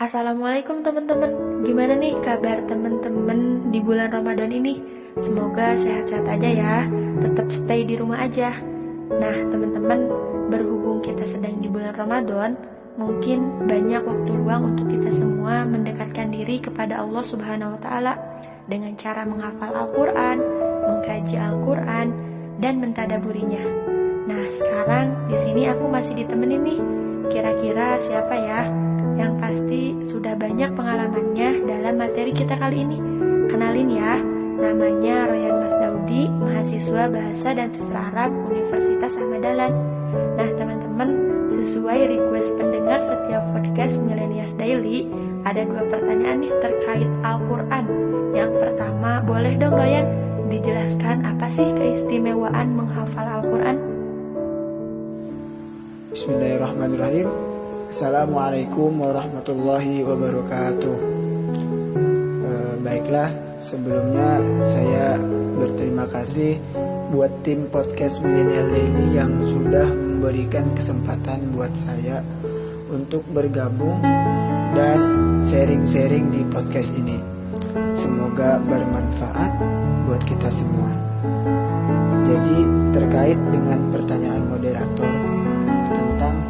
Assalamualaikum teman-teman. Gimana nih kabar teman-teman di bulan Ramadan ini? Semoga sehat-sehat aja ya. Tetap stay di rumah aja. Nah, teman-teman, berhubung kita sedang di bulan Ramadan, mungkin banyak waktu luang untuk kita semua mendekatkan diri kepada Allah Subhanahu wa taala dengan cara menghafal Al-Qur'an, mengkaji Al-Qur'an, dan mentadaburinya. Nah, sekarang di sini aku masih ditemenin nih. Kira-kira siapa ya? Yang pasti sudah banyak pengalamannya dalam materi kita kali ini. Kenalin ya, namanya Royan Mas Daudi, mahasiswa Bahasa dan Sastra Arab Universitas Ahmad Dahlan. Nah teman-teman, sesuai request pendengar setiap podcast Millennials Daily, ada 2 pertanyaan nih terkait Al-Quran. Yang pertama, boleh dong Royan dijelaskan apa sih keistimewaan menghafal Al-Quran? Bismillahirrahmanirrahim. Assalamualaikum warahmatullahi wabarakatuh. Baiklah, sebelumnya saya berterima kasih buat tim podcast Millennial Daily yang sudah memberikan kesempatan buat saya untuk bergabung dan sharing-sharing di podcast ini. Semoga bermanfaat buat kita semua. Jadi terkait dengan pertanyaan moderator tentang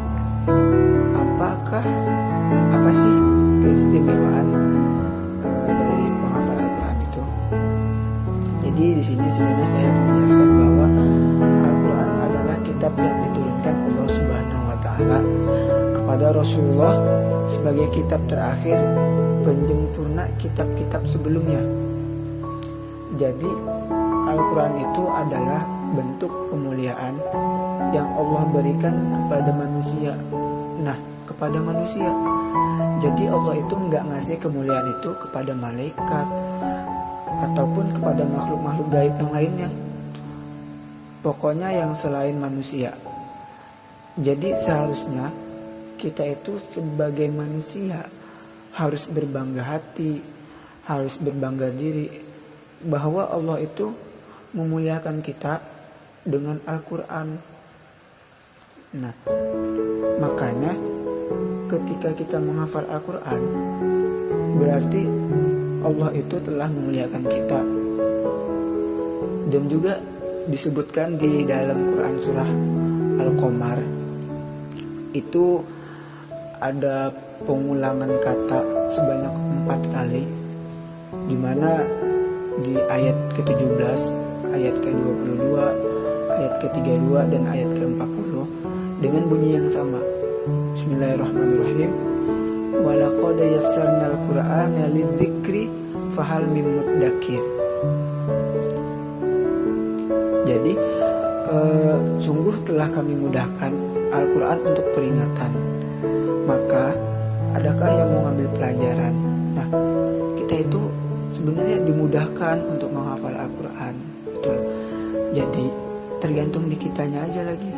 apa sih keistimewaan dari penghafal Al-Quran itu? Jadi di sini sebenarnya saya akan menjelaskan bahwa Al-Quran adalah kitab yang diturunkan Allah Subhanahu wa taala kepada Rasulullah sebagai kitab terakhir penyempurna kitab-kitab sebelumnya. Jadi Al-Quran itu adalah bentuk kemuliaan yang Allah berikan kepada manusia. Kepada manusia. Jadi Allah itu nggak ngasih kemuliaan itu kepada malaikat ataupun kepada makhluk-makhluk gaib yang lainnya. Pokoknya yang selain manusia. Jadi seharusnya kita itu sebagai manusia harus berbangga hati, harus berbangga diri bahwa Allah itu memuliakan kita dengan Al-Quran. Makanya ketika kita menghafal Al-Quran, berarti Allah itu telah memuliakan kita. Dan juga disebutkan di dalam Quran surah Al-Qamar, itu ada pengulangan kata sebanyak 4 kali, di mana di ayat ke-17, ayat ke-22, ayat ke-32, dan ayat ke-40 dengan bunyi yang sama. Bismillahirrahmanirrahim. Walaqad yassarnal Qur'ana lidzikri fahal mim muddakir. Jadi sungguh telah kami mudahkan Al-Quran untuk peringatan. Maka adakah yang mau ngambil pelajaran? Kita itu sebenarnya dimudahkan untuk menghafal Al-Quran. Betul. Jadi tergantung di kitanya aja lagi.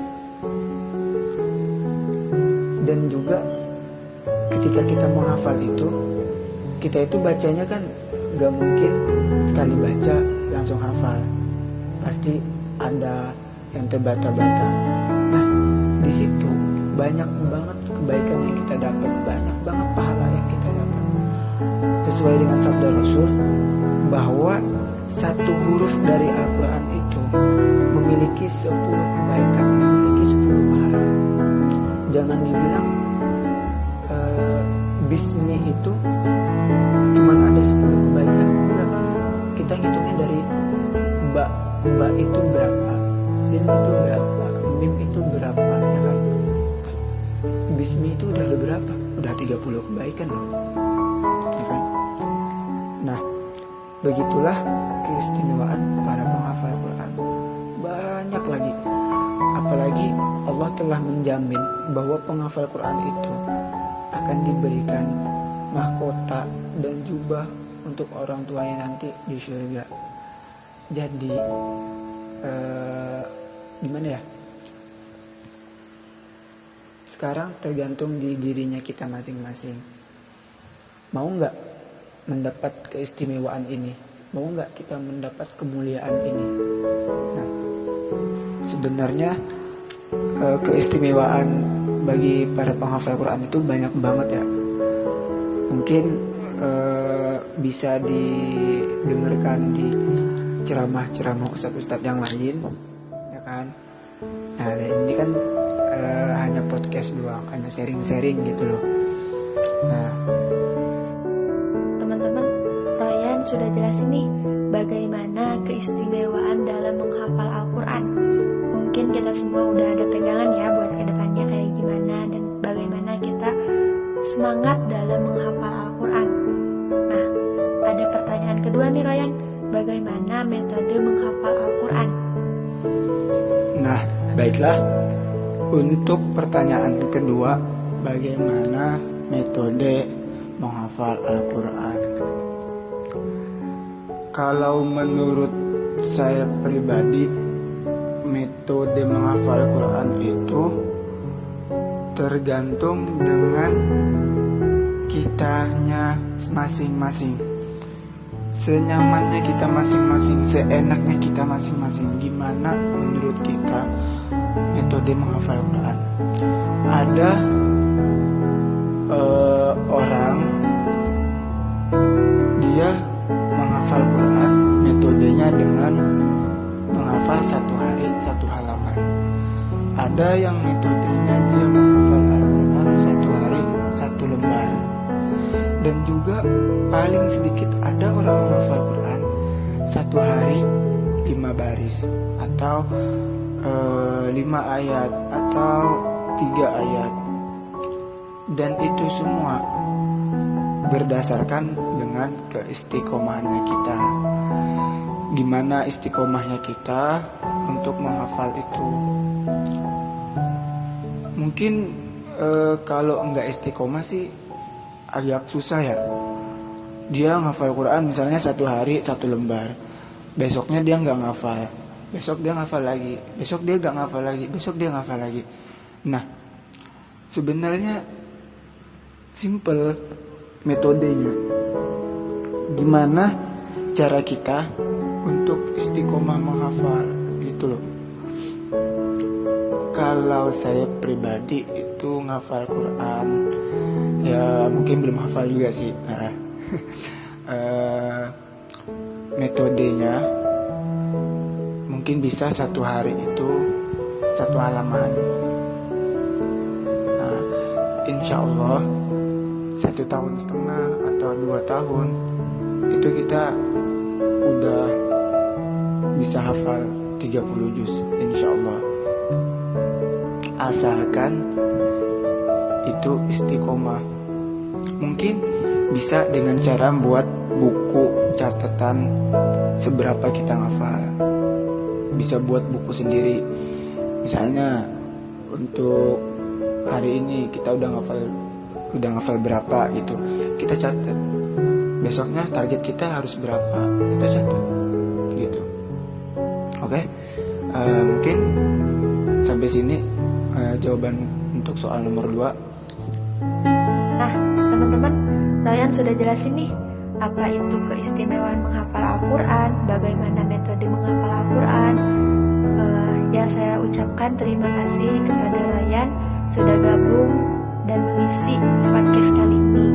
Dan juga ketika kita menghafal itu, kita itu bacanya kan gak mungkin sekali baca langsung hafal. Pasti ada yang terbata-bata. Di situ banyak banget kebaikan yang kita dapat, banyak banget pahala yang kita dapat. Sesuai dengan sabda Rasul bahwa satu huruf dari Al-Quran itu memiliki 10 kebaikan, memiliki 10 pahala. Jangan dibilang Bismi itu cuman ada 10 kebaikan. Enggak. Kita hitungnya dari ba itu berapa, sin itu berapa, mim itu berapa, ya kan? Bismi itu udah ada berapa? Udah 30 kebaikan loh, ya kan? Begitulah keistimewaan para penghafal Quran. Banyak lagi. Apalagi Allah telah menjamin bahwa penghafal Quran itu akan diberikan mahkota dan jubah untuk orang tuanya nanti di surga. Jadi gimana ya? Sekarang tergantung di dirinya kita masing-masing. Mau nggak mendapat keistimewaan ini? Mau nggak kita mendapat kemuliaan ini? Sebenarnya keistimewaan bagi para penghafal Quran itu banyak banget ya. mungkin bisa didengarkan di ceramah-ceramah ustadz-ustadz yang lain, ya kan. Nah, ini kan hanya podcast doang, hanya sharing-sharing gitu loh. Nah, Teman-teman, Ryan sudah jelasin nih bagaimana keistimewaan dalam menghafal Al-Quran. Mungkin kita semua udah ada pegangan ya buat kedepannya kayak gimana dan bagaimana kita semangat dalam menghafal Al-Quran. Nah, ada pertanyaan kedua nih Ryan, bagaimana metode menghafal Al-Quran? Nah, baiklah. Untuk pertanyaan kedua, bagaimana metode menghafal Al-Quran? Kalau menurut saya pribadi, metode menghafal Al-Quran itu tergantung dengan kitanya masing-masing. Senyamannya kita masing-masing, seenaknya kita masing-masing. Gimana menurut kita metode menghafal Al-Quran? Ada orang dia menghafal Quran metodenya dengan menghafal 1 hari 1 halaman. Ada yang metodenya dia menghafal Al-Quran 1 hari 1 lembar. Dan juga paling sedikit ada orang menghafal Quran 1 hari 5 baris atau 5 ayat atau 3 ayat. Dan itu semua berdasarkan dengan keistiqomahnya kita. Gimana istiqomahnya kita untuk menghafal itu? Mungkin kalau enggak istiqomah sih agak susah ya. Dia menghafal Quran misalnya 1 hari 1 lembar. Besoknya dia enggak ngafal. Besok dia ngafal lagi. Besok dia enggak ngafal lagi. Besok dia ngafal lagi. Nah, sebenarnya simple metodenya. Gimana cara kita untuk istiqomah menghafal gitu loh. Kalau saya pribadi itu ngafal Quran, ya mungkin belum hafal juga sih. Metodenya mungkin bisa 1 hari itu 1 halaman. Nah, insya Allah 1,5 tahun atau 2 tahun itu kita udah bisa hafal 30 juz insya Allah. Asalkan itu istiqomah. Mungkin bisa dengan cara buat buku catatan seberapa kita ngafal. Bisa buat buku sendiri. Misalnya untuk hari ini kita udah ngafal berapa gitu, kita catat. Besoknya target kita harus berapa, kita catat gitu. Oke. Mungkin sampai sini jawaban untuk soal nomor 2. Nah, teman-teman, Ryan sudah jelasin nih apa itu keistimewaan menghafal Al-Quran, bagaimana metode menghafal Al-Quran. Ya, saya ucapkan terima kasih kepada Ryan sudah gabung dan mengisi podcast kali ini.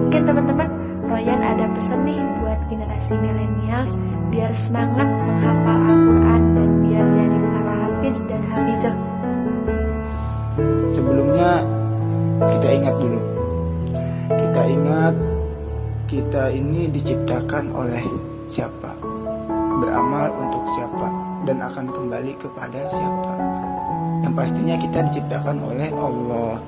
Mungkin teman-teman, Ryan ada pesan nih buat generasi millennials biar semangat menghafal Al-Quran dan biar jadi para hafiz dan hafizah. Sebelumnya kita ingat dulu. Kita ini diciptakan oleh siapa? Beramal untuk siapa? Dan akan kembali kepada siapa? Yang pastinya kita diciptakan oleh Allah,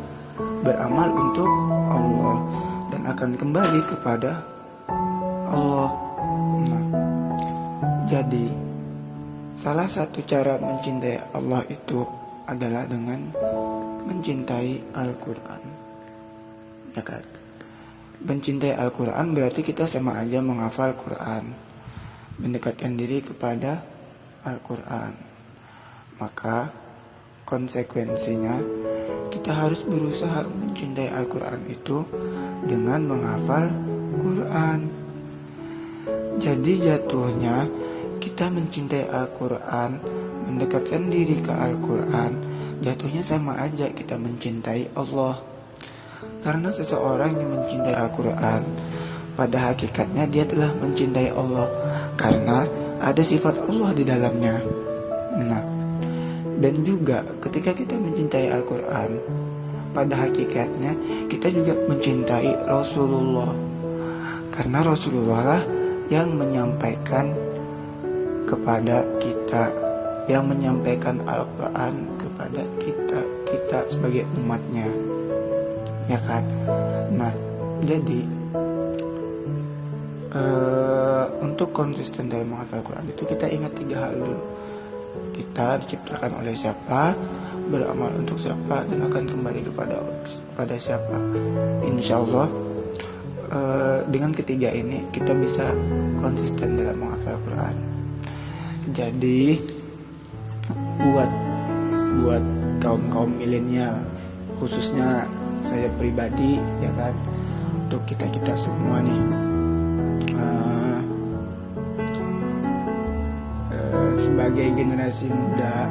beramal untuk Allah, dan akan kembali kepada Allah. Nah, jadi salah satu cara mencintai Allah itu adalah dengan mencintai Al-Quran. Ya kan? Mencintai Al-Quran berarti kita sama aja menghafal Quran, mendekatkan diri kepada Al-Quran. Maka konsekuensinya kita harus berusaha mencintai Al-Quran itu dengan menghafal Quran. Jadi jatuhnya kita mencintai Al-Quran, mendekatkan diri ke Al-Quran, jatuhnya sama aja kita mencintai Allah. Karena seseorang yang mencintai Al-Quran, pada hakikatnya dia telah mencintai Allah, karena ada sifat Allah di dalamnya. Nah, dan juga ketika kita mencintai Al-Quran, pada hakikatnya kita juga mencintai Rasulullah, karena Rasulullah lah yang menyampaikan kepada kita, yang menyampaikan Al-Quran kepada kita sebagai umatnya, ya kan? Nah, jadi untuk konsisten dalam menghafal Al-Quran itu kita ingat 3 hal dulu. Kita diciptakan oleh siapa, beramal untuk siapa, dan akan kembali kepada siapa. Insya Allah dengan ketiga ini kita bisa konsisten dalam menghafal Al-Quran. Jadi buat kaum milenial, khususnya saya pribadi, ya kan, untuk kita semua nih, sebagai generasi muda,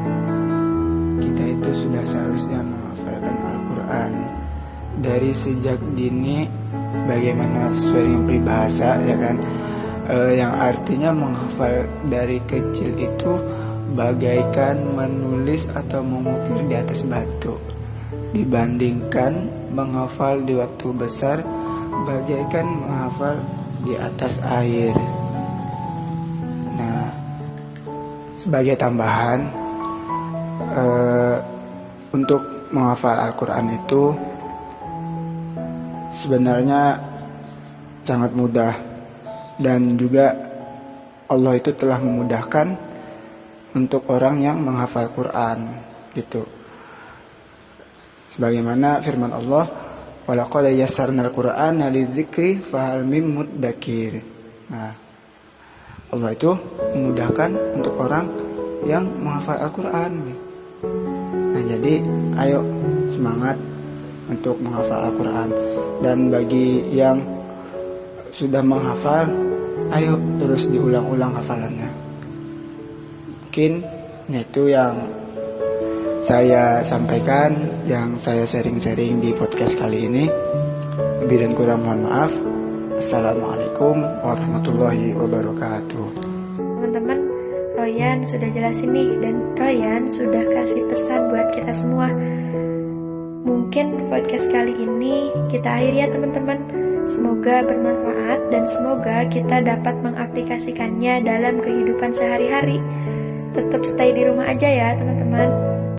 kita itu sudah seharusnya menghafalkan Al-Quran dari sejak dini, sebagaimana sesuai dengan peribahasa, ya kan, yang artinya menghafal dari kecil itu bagaikan menulis atau mengukir di atas batu, dibandingkan menghafal di waktu besar bagaikan menghafal di atas air. Nah, sebagai tambahan, untuk menghafal Al-Quran itu sebenarnya sangat mudah, dan juga Allah itu telah memudahkan untuk orang yang menghafal Quran, gitu. Sebagaimana firman Allah, walaqad yassarnal Qur'ana lidzikri fahal mim muddakir. Nah, Allah itu memudahkan untuk orang yang menghafal Al-Quran. Nah, jadi ayo semangat untuk menghafal Al-Quran. Dan bagi yang sudah menghafal, ayo terus diulang-ulang hafalannya. Mungkin itu yang saya sampaikan, yang saya sharing-sharing di podcast kali ini. Lebih dan kurang mohon maaf. Assalamualaikum warahmatullahi wabarakatuh. Teman-teman, Royan sudah jelasin nih, dan Royan sudah kasih pesan buat kita semua. Mungkin podcast kali ini kita akhiri ya teman-teman. Semoga bermanfaat dan semoga kita dapat mengaplikasikannya dalam kehidupan sehari-hari. Tetap stay di rumah aja ya teman-teman.